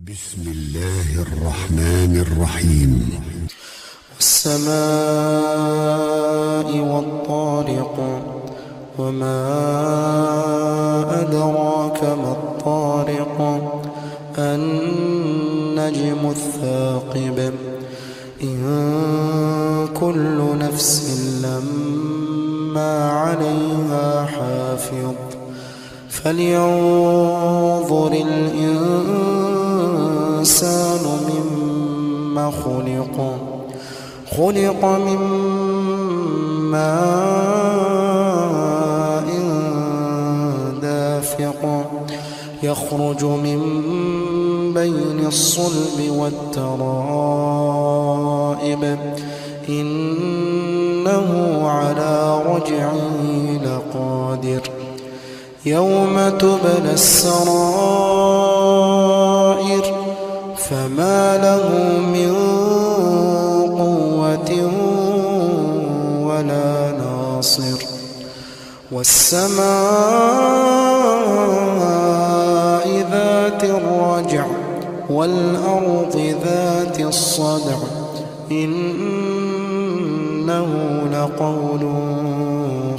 بسم الله الرحمن الرحيم. والسماء والطارق وما أدراك ما الطارق النجم الثاقب إن كل نفس لما عليها حافظ فلينظر الإنسان مما خلق من ماء دافق يخرج من بين الصلب والترائب إنه على رجعه لقادر يوم تبلى السرائر فما له من قوة ولا ناصر والسماء ذات الرجع والأرض ذات الصدع إنه لقول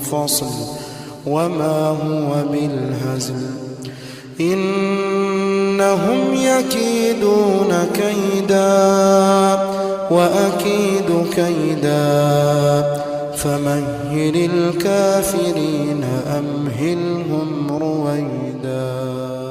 فصل وما هو بالهزل إنهم يكيدون كيدا وأكيد كيدا فمهل الكافرين أمهلهم رويدا.